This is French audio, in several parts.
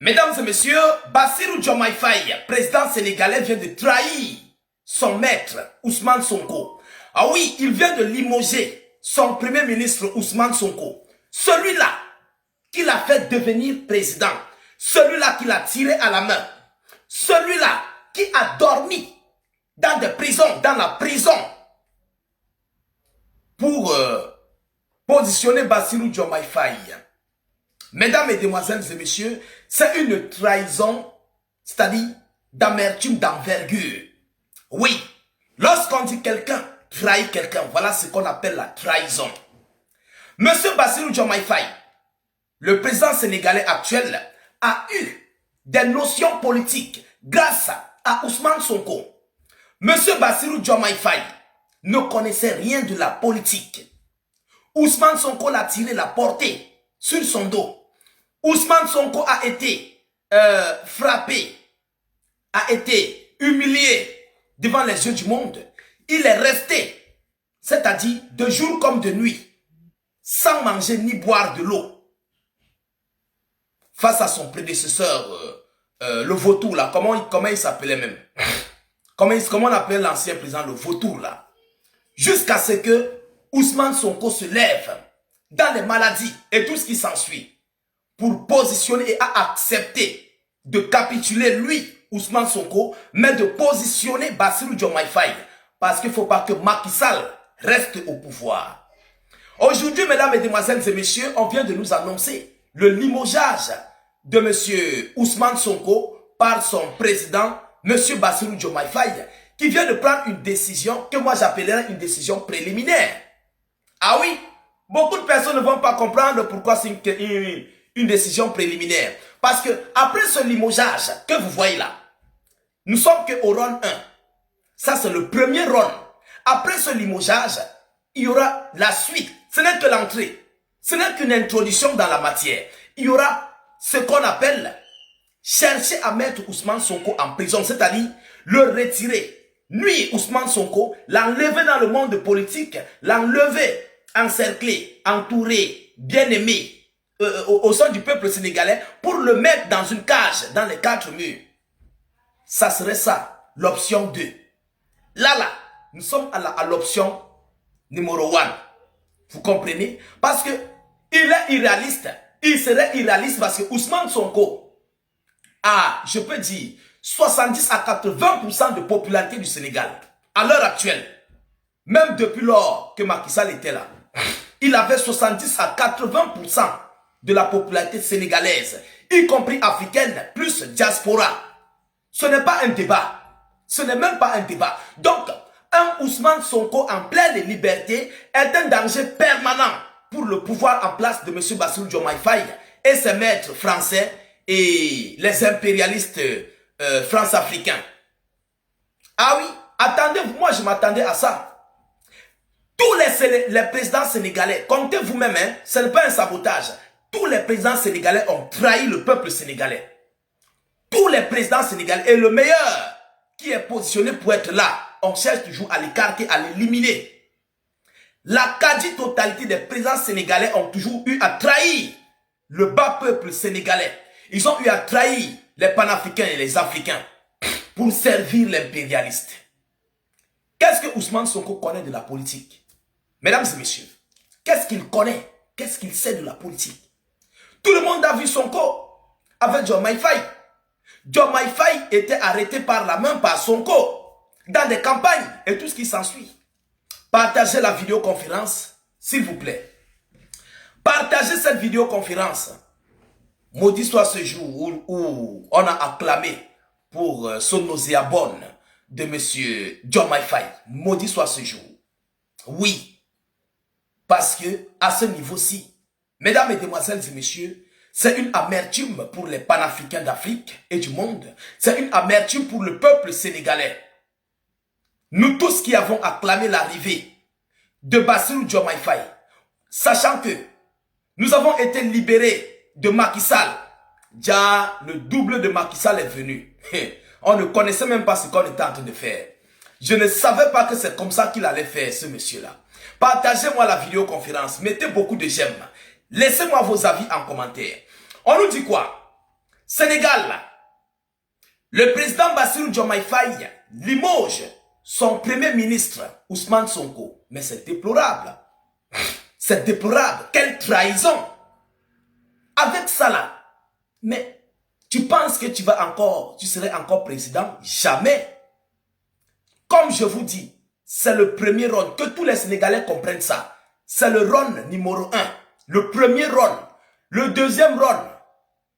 Mesdames et messieurs, Bassirou Diomaye Faye, président sénégalais, vient de trahir son maître, Ousmane Sonko. Ah oui, il vient de limoger son premier ministre, Ousmane Sonko. Celui-là qui l'a fait devenir président. Celui-là qui l'a tiré à la main. Celui-là qui a dormi dans des prisons, dans la prison, pour positionner Bassirou Diomaye Faye. Mesdames, mesdemoiselles et messieurs, c'est une trahison, c'est-à-dire d'amertume, d'envergure. Oui, lorsqu'on dit quelqu'un trahit quelqu'un, voilà ce qu'on appelle la trahison. Monsieur Bassirou Diomaye Faye, le président sénégalais actuel, a eu des notions politiques grâce à Ousmane Sonko. Monsieur Bassirou Diomaye Faye ne connaissait rien de la politique. Ousmane Sonko l'a tiré, l'a porté sur son dos. Ousmane Sonko a été frappé, a été humilié devant les yeux du monde. Il est resté, c'est-à-dire de jour comme de nuit, sans manger ni boire de l'eau. Face à son prédécesseur, le vautour là, comment il s'appelait même? Comment on appelait l'ancien président, le vautour là? Jusqu'à ce que Ousmane Sonko se lève dans les maladies et tout ce qui s'ensuit pour positionner et accepter de capituler lui, Ousmane Sonko, mais de positionner Bassirou Diomaye Faye. Parce qu'il ne faut pas que Macky Sall reste au pouvoir. Aujourd'hui, mesdames, mesdemoiselles et messieurs, on vient de nous annoncer le limogeage de M. Ousmane Sonko par son président, M. Bassirou Diomaye Faye, qui vient de prendre une décision que moi j'appellerais une décision préliminaire. Ah oui, beaucoup de personnes ne vont pas comprendre pourquoi c'est une décision préliminaire. Parce que après ce limogeage que vous voyez là, nous sommes qu'au round 1. Ça c'est le premier round. Après ce limogeage, il y aura la suite. Ce n'est que l'entrée. Ce n'est qu'une introduction dans la matière. Il y aura ce qu'on appelle chercher à mettre Ousmane Sonko en prison, c'est-à-dire le retirer, nuire Ousmane Sonko, l'enlever dans le monde politique, l'enlever, encercler, entourer, bien-aimé au sein du peuple sénégalais pour le mettre dans une cage, dans les 4 murs. Ça serait ça, l'option 2. Là, nous sommes à l'option numéro 1. Vous comprenez? Parce que il est irréaliste. Il serait irréaliste parce que Ousmane Sonko a, je peux dire, 70 à 80% de popularité du Sénégal. À l'heure actuelle, même depuis lors que Macky Sall était là, il avait 70 à 80% de la popularité sénégalaise, y compris africaine, plus diaspora. Ce n'est pas un débat. Ce n'est même pas un débat. Donc, un Ousmane Sonko en pleine liberté est un danger permanent pour le pouvoir en place de M. Bassirou Diomaye Faye et ses maîtres français et les impérialistes france-africains. Ah oui, attendez-vous, moi je m'attendais à ça. Tous les présidents sénégalais, comptez vous-même, hein, ce n'est pas un sabotage. Tous les présidents sénégalais ont trahi le peuple sénégalais. Tous les présidents sénégalais, et le meilleur qui est positionné pour être là, on cherche toujours à l'écarter, à l'éliminer. La quasi-totalité des présidents sénégalais ont toujours eu à trahir le bas peuple sénégalais. Ils ont eu à trahir les panafricains et les africains pour servir l'impérialiste. Qu'est-ce que Ousmane Sonko connaît de la politique? Mesdames et messieurs, qu'est-ce qu'il connaît? Qu'est-ce qu'il sait de la politique? Tout le monde a vu Sonko avec Diomaye Faye. Diomaye Faye était arrêté par la main par Sonko dans des campagnes et tout ce qui s'ensuit. Partagez la vidéoconférence, s'il vous plaît. Partagez cette vidéoconférence. Maudit soit ce jour où on a acclamé pour son nauséabonde de M. Diomaye Faye. Maudit soit ce jour. Oui. Parce que à ce niveau-ci, mesdames, mesdemoiselles et messieurs, c'est une amertume pour les panafricains d'Afrique et du monde. C'est une amertume pour le peuple sénégalais. Nous tous qui avons acclamé l'arrivée de Bassirou Diomaye Faye, sachant que nous avons été libérés de Macky Sall, déjà le double de Macky Sall est venu. On ne connaissait même pas ce qu'on était en train de faire. Je ne savais pas que c'est comme ça qu'il allait faire, ce monsieur-là. Partagez-moi la vidéoconférence, mettez beaucoup de j'aime. Laissez-moi vos avis en commentaire. On nous dit quoi? Sénégal, là, le président Bassirou Diomaye Faye limoge son premier ministre, Ousmane Sonko. Mais c'est déplorable. C'est déplorable. Quelle trahison. Avec ça là. Mais tu penses que tu serais encore président? Jamais. Comme je vous dis, c'est le premier rôle. Que tous les Sénégalais comprennent ça. C'est le rôle numéro 1. Le premier rôle. Le deuxième rôle,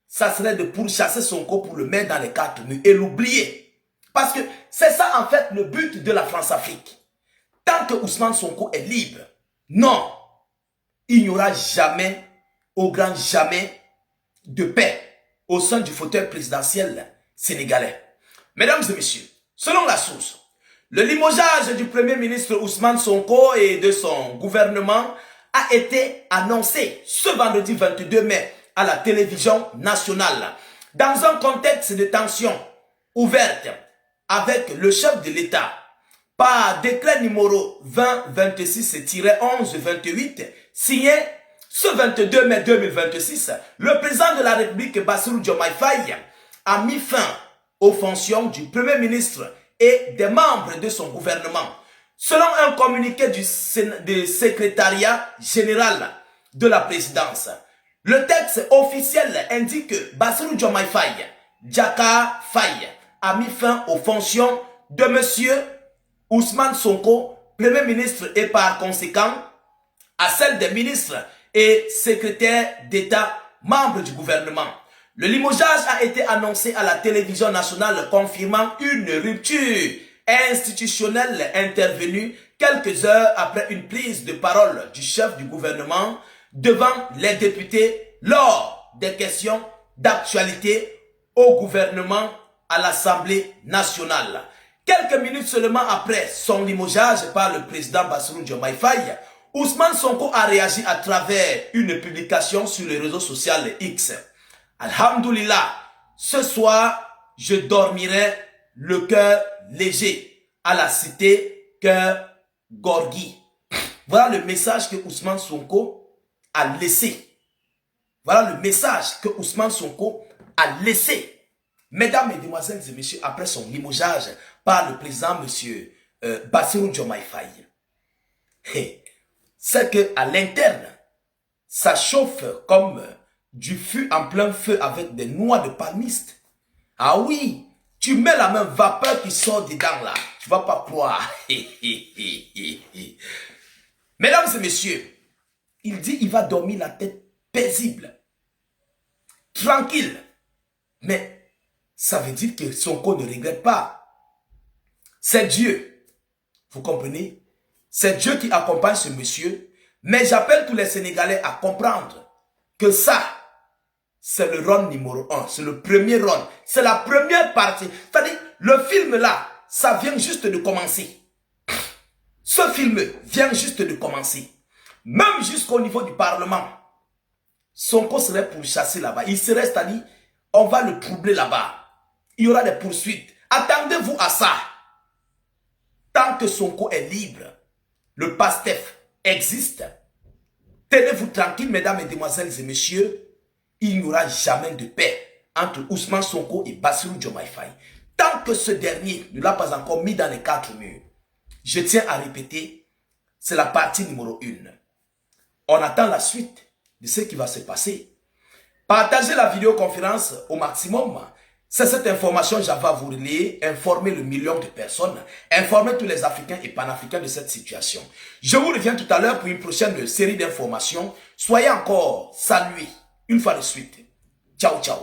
ça serait de pourchasser Sonko pour le mettre dans les 4 murs et l'oublier. Parce que c'est ça en fait le but de la France-Afrique. Tant que Ousmane Sonko est libre, non, il n'y aura jamais, au grand jamais, de paix au sein du fauteuil présidentiel sénégalais. Mesdames et messieurs, selon la source, le limogeage du premier ministre Ousmane Sonko et de son gouvernement a été annoncé ce vendredi 22 mai à la télévision nationale. Dans un contexte de tension ouverte avec le chef de l'État, par décret numéro 2026-11-28, signé ce 22 mai 2026, le président de la République, Bassirou Diomaye Faye, a mis fin aux fonctions du Premier ministre et des membres de son gouvernement. Selon un communiqué du secrétariat général de la présidence, le texte officiel indique que Bassirou Diomaye Faye, Djaka Faye, a mis fin aux fonctions de monsieur Ousmane Sonko, Premier ministre, et par conséquent à celle des ministres et secrétaires d'État membres du gouvernement. Le limogeage a été annoncé à la télévision nationale confirmant une rupture institutionnelle intervenue quelques heures après une prise de parole du chef du gouvernement devant les députés lors des questions d'actualité au gouvernement à l'Assemblée nationale. Quelques minutes seulement après son limogeage par le président Bassirou Diomaye Faye, Ousmane Sonko a réagi à travers une publication sur le réseau social X. Alhamdoulilah, ce soir, je dormirai le cœur léger à la cité Cœur Gorgui. Voilà le message que Ousmane Sonko a laissé. Voilà le message que Ousmane Sonko a laissé. Mesdames, Mesdemoiselles et Messieurs, après son limogeage par le président monsieur Bassirou Diomaye Faye. C'est qu'à l'interne, ça chauffe comme du feu en plein feu avec des noix de palmiste. Ah oui, tu mets la même vapeur qui sort dedans là. Tu vas pas croire. Mesdames et messieurs, il dit il va dormir la tête paisible, tranquille. Mais ça veut dire que Sonko ne regrette pas. C'est Dieu. Vous comprenez? C'est Dieu qui accompagne ce monsieur. Mais j'appelle tous les Sénégalais à comprendre que ça, c'est le rôle numéro 1. C'est le premier rôle. C'est la première partie. C'est-à-dire, le film là, ça vient juste de commencer. Ce film vient juste de commencer. Même jusqu'au niveau du Parlement. Sonko serait pourchassé là-bas. Il serait, c'est-à-dire, on va le troubler là-bas. Il y aura des poursuites. Attendez-vous à ça. Tant que Sonko est libre, le PASTEF existe. Tenez-vous tranquille, mesdames, mesdemoiselles et messieurs. Il n'y aura jamais de paix entre Ousmane Sonko et Bassirou Diomaye Faye. Tant que ce dernier ne l'a pas encore mis dans les 4 murs. Je tiens à répéter, c'est la partie numéro 1. On attend la suite de ce qui va se passer. Partagez la vidéoconférence au maximum. C'est cette information que j'avais à vous relayer, informer le million de personnes, informer tous les Africains et Panafricains de cette situation. Je vous reviens tout à l'heure pour une prochaine série d'informations. Soyez encore salués une fois de suite. Ciao, ciao.